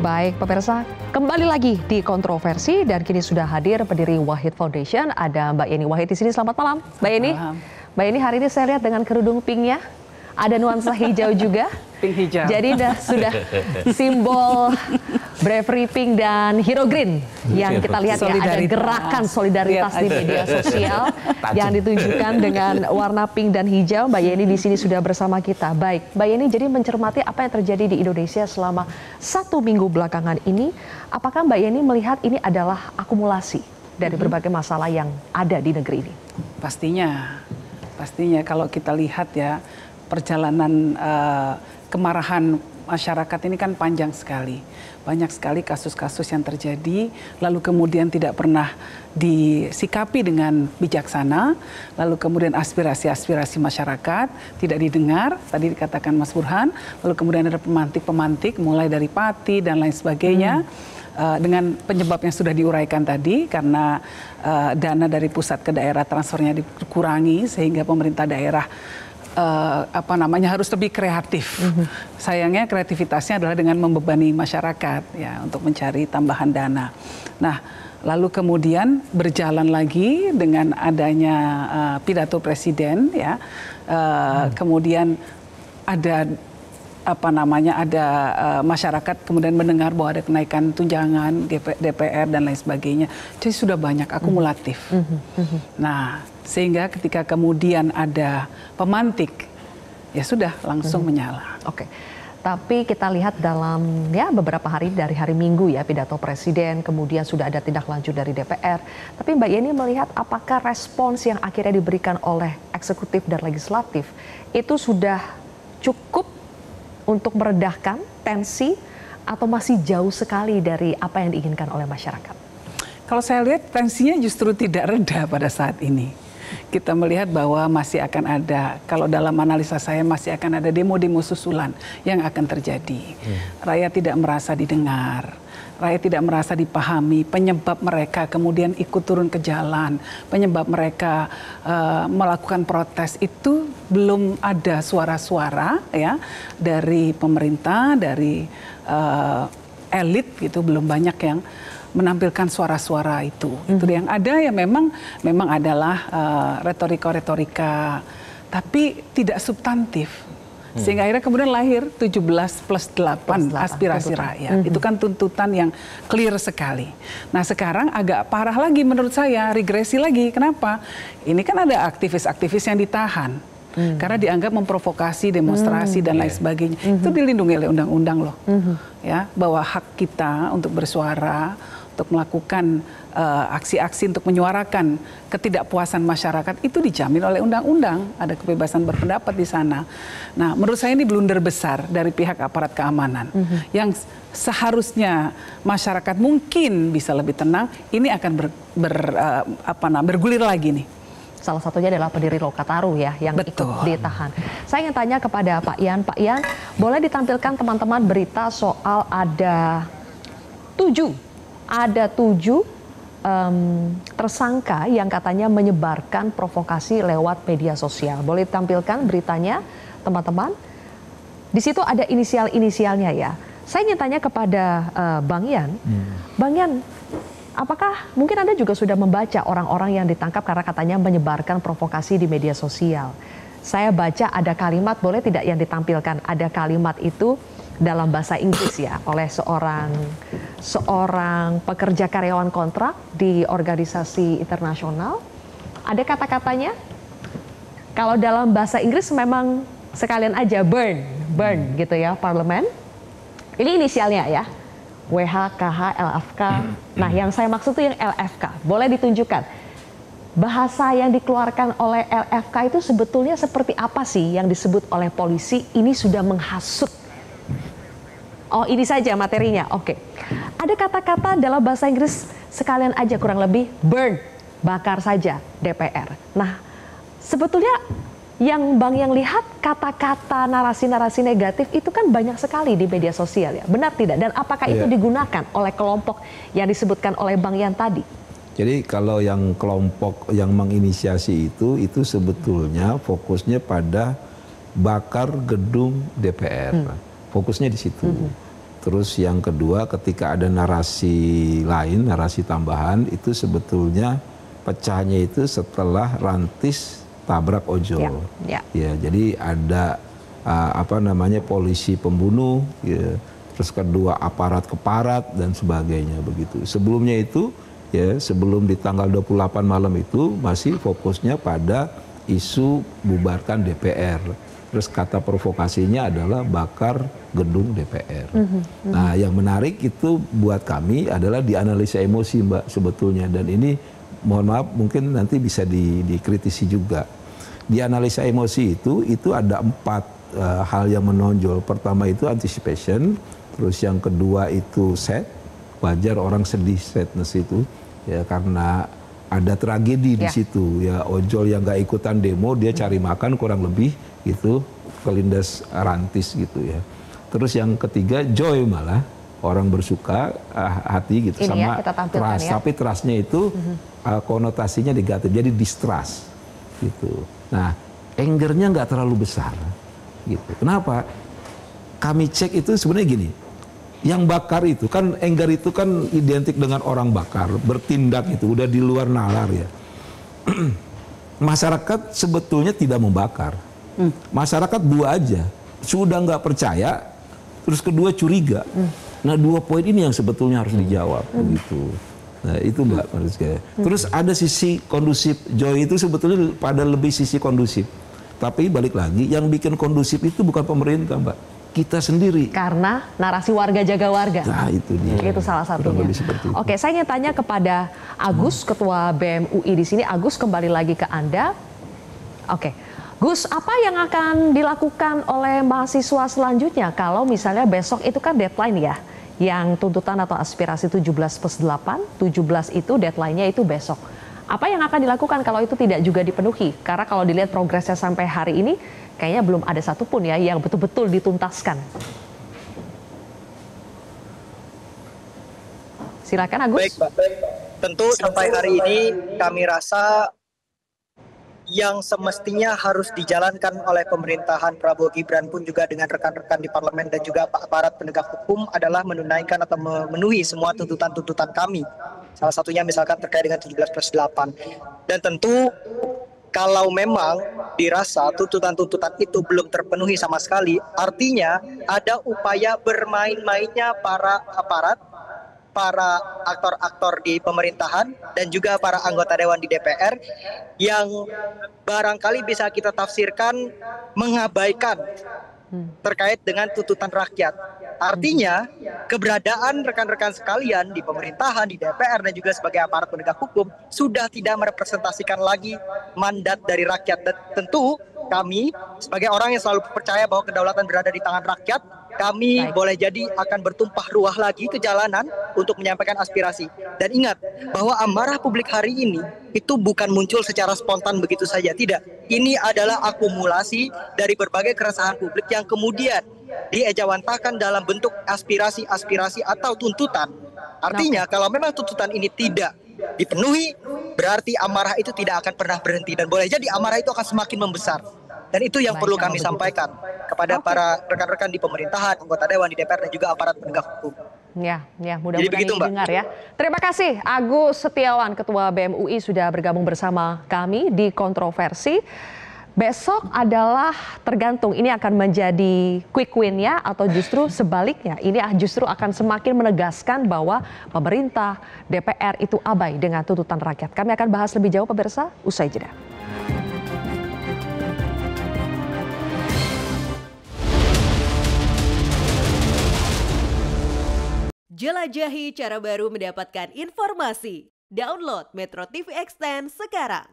Baik, pemirsa, kembali lagi di Kontroversi dan kini sudah hadir pendiri Wahid Foundation. Ada Mbak Yeni Wahid di sini. Selamat malam, Mbak Yeni. Mbak Yeni, hari ini saya lihat dengan kerudung pinknya, ada nuansa hijau juga. Pink hijau. Jadi sudah simbol Bravery Pink dan Hero Green yang kita lihat ya, ada gerakan solidaritas di media sosial yang ditunjukkan dengan warna pink dan hijau. Mbak Yeni di sini sudah bersama kita. Baik, Mbak Yeni, jadi mencermati apa yang terjadi di Indonesia selama 1 minggu belakangan ini, apakah Mbak Yeni melihat ini adalah akumulasi dari berbagai masalah yang ada di negeri ini? Pastinya kalau kita lihat ya, perjalanan kemarahan masyarakat ini kan panjang sekali. Banyak sekali kasus-kasus yang terjadi, lalu kemudian tidak pernah disikapi dengan bijaksana, lalu kemudian aspirasi-aspirasi masyarakat tidak didengar, tadi dikatakan Mas Burhan, lalu kemudian ada pemantik-pemantik mulai dari Pati dan lain sebagainya. Dengan penyebab yang sudah diuraikan tadi, karena dana dari pusat ke daerah transfernya dikurangi sehingga pemerintah daerah harus lebih kreatif. Sayangnya kreativitasnya adalah dengan membebani masyarakat ya untuk mencari tambahan dana. Nah, lalu kemudian berjalan lagi dengan adanya pidato presiden ya. Kemudian ada masyarakat kemudian mendengar bahwa ada kenaikan tunjangan DPR dan lain sebagainya. Jadi sudah banyak akumulatif. Nah, sehingga ketika kemudian ada pemantik, ya sudah langsung menyala. Oke. Tapi kita lihat dalam beberapa hari dari hari Minggu ya, pidato presiden, kemudian sudah ada tindak lanjut dari DPR. Tapi Mbak Yeni melihat apakah respons yang akhirnya diberikan oleh eksekutif dan legislatif itu sudah cukup untuk meredahkan tensi atau masih jauh sekali dari apa yang diinginkan oleh masyarakat? Kalau saya lihat tensinya justru tidak reda pada saat ini. Kita melihat bahwa masih akan ada, kalau dalam analisa saya masih akan ada demo-demo susulan yang akan terjadi. Rakyat tidak merasa didengar, rakyat tidak merasa dipahami, penyebab mereka kemudian ikut turun ke jalan, penyebab mereka melakukan protes itu belum ada suara-suara ya dari pemerintah, dari elit gitu, belum banyak yang menampilkan suara-suara itu. Itu yang ada ya memang adalah retorika-retorika, tapi tidak substantif. Sehingga akhirnya kemudian lahir 17+8 aspirasi rakyat. Itu kan tuntutan yang clear sekali. Nah, sekarang agak parah lagi menurut saya, regresi lagi. Kenapa? Ini kan ada aktivis-aktivis yang ditahan. Karena dianggap memprovokasi demonstrasi dan lain sebagainya. Itu dilindungi oleh undang-undang loh. Ya, bahwa hak kita untuk bersuara, untuk melakukan aksi-aksi untuk menyuarakan ketidakpuasan masyarakat itu dijamin oleh undang-undang. Ada kebebasan berpendapat di sana. Nah, menurut saya ini blunder besar dari pihak aparat keamanan. Yang seharusnya masyarakat mungkin bisa lebih tenang, ini akan bergulir lagi nih. Salah satunya adalah pendiri Lokataru ya yang ikut ditahan. Saya ingin tanya kepada Pak Yan. Pak Yan, boleh ditampilkan teman-teman berita soal ada 7 tersangka yang katanya menyebarkan provokasi lewat media sosial. Boleh ditampilkan beritanya, teman-teman? Di situ ada inisial-inisialnya ya. Saya ingin tanya kepada Bang Yan. Bang Yan, apakah mungkin Anda juga sudah membaca orang-orang yang ditangkap karena katanya menyebarkan provokasi di media sosial? Saya baca ada kalimat, boleh tidak yang ditampilkan? Ada kalimat itu dalam bahasa Inggris ya, oleh seorang pekerja karyawan kontrak di organisasi internasional. Ada kata-katanya. Kalau dalam bahasa Inggris memang sekalian aja burn gitu ya, parlemen. Ini inisialnya ya, WH, KH, LFK. Nah, yang saya maksud tuh yang LFK. Boleh ditunjukkan bahasa yang dikeluarkan oleh LFK itu sebetulnya seperti apa sih yang disebut oleh polisi ini sudah menghasut. Oh, ini saja materinya. Oke. Ada kata-kata dalam bahasa Inggris sekalian aja kurang lebih burn, bakar saja DPR. Nah, sebetulnya yang Bang yang lihat kata-kata narasi-narasi negatif itu kan banyak sekali di media sosial ya. Benar tidak? Dan apakah itu digunakan oleh kelompok yang disebutkan oleh Bang Yan tadi? Jadi kalau yang kelompok yang menginisiasi itu sebetulnya fokusnya pada bakar gedung DPR. Fokusnya di situ. Terus yang kedua, ketika ada narasi lain, narasi tambahan, itu sebetulnya pecahnya itu setelah Rantis tabrak ojol. Ya, jadi ada polisi pembunuh, ya, terus kedua aparat keparat dan sebagainya begitu. Sebelumnya itu, ya, sebelum di tanggal 28 malam itu masih fokusnya pada isu bubarkan DPR. Terus kata provokasinya adalah bakar gedung DPR. Nah, yang menarik itu buat kami adalah dianalisa emosi, Mbak, sebetulnya. Dan ini mohon maaf mungkin nanti bisa dikritisi juga. Di analisa emosi itu ada 4 hal yang menonjol. Pertama itu anticipation, terus yang kedua itu sad, wajar orang sedih, sadness itu, ya, karena ada tragedi di situ, ya, ojol yang nggak ikutan demo dia cari makan kurang lebih gitu, kelindas Rantis gitu ya. Terus yang ketiga joy, malah orang bersuka hati gitu. Ini sama trust, tapi trustnya itu konotasinya negatif, jadi distrust gitu. Nah, angernya nggak terlalu besar gitu. Kenapa? Kami cek itu sebenarnya gini, yang bakar itu kan, anger itu kan identik dengan orang bakar, bertindak itu udah di luar nalar ya. Masyarakat sebetulnya tidak membakar. Masyarakat dua aja, sudah nggak percaya, terus kedua curiga. Nah, 2 poin ini yang sebetulnya harus dijawab begitu. Nah, itu Mbak Mariska. Terus ada sisi kondusif, joy itu sebetulnya pada lebih sisi kondusif. Tapi balik lagi, yang bikin kondusif itu bukan pemerintah, Mbak, kita sendiri. Karena narasi warga jaga warga. Nah, itu dia. Itu salah satunya. Oke, saya ingin tanya kepada Agus, Ketua BEM UI di sini. Agus, kembali lagi ke Anda. Oke, Gus, apa yang akan dilakukan oleh mahasiswa selanjutnya kalau misalnya besok itu kan deadline ya, yang tuntutan atau aspirasi 17+8, 17 itu deadline-nya itu besok. Apa yang akan dilakukan kalau itu tidak juga dipenuhi? Karena kalau dilihat progresnya sampai hari ini, kayaknya belum ada satupun ya yang betul-betul dituntaskan. Silakan Agus. Baik, Pak. Tentu sampai hari ini kami rasa yang semestinya harus dijalankan oleh pemerintahan Prabowo Gibran pun juga dengan rekan-rekan di parlemen dan juga aparat penegak hukum adalah menunaikan atau memenuhi semua tuntutan-tuntutan kami. Salah satunya misalkan terkait dengan 17+8. Dan tentu kalau memang dirasa tuntutan-tuntutan itu belum terpenuhi sama sekali, artinya ada upaya bermain-mainnya para aparat, para aktor-aktor di pemerintahan dan juga para anggota dewan di DPR yang barangkali bisa kita tafsirkan mengabaikan terkait dengan tuntutan rakyat. Artinya keberadaan rekan-rekan sekalian di pemerintahan, di DPR dan juga sebagai aparat penegak hukum sudah tidak merepresentasikan lagi mandat dari rakyat. Dan tentu kami sebagai orang yang selalu percaya bahwa kedaulatan berada di tangan rakyat, kami boleh jadi akan bertumpah ruah lagi ke jalanan untuk menyampaikan aspirasi. Dan ingat bahwa amarah publik hari ini itu bukan muncul secara spontan begitu saja. Tidak, ini adalah akumulasi dari berbagai keresahan publik yang kemudian diejawantahkan dalam bentuk aspirasi-aspirasi atau tuntutan. Artinya kalau memang tuntutan ini tidak dipenuhi, berarti amarah itu tidak akan pernah berhenti. Dan boleh jadi amarah itu akan semakin membesar. Dan itu yang perlu kami sampaikan kepada para rekan-rekan di pemerintahan, anggota dewan di DPR dan juga aparat penegak hukum. Ya, mudah-mudahan didengar ya. Terima kasih Agus Setiawan, Ketua BEM UI sudah bergabung bersama kami di Kontroversi. Besok adalah tergantung ini akan menjadi quick win ya atau justru sebaliknya. Ini justru akan semakin menegaskan bahwa pemerintah, DPR itu abai dengan tuntutan rakyat. Kami akan bahas lebih jauh pemirsa usai jeda. Jelajahi cara baru mendapatkan informasi. Download Metro TV Extend sekarang.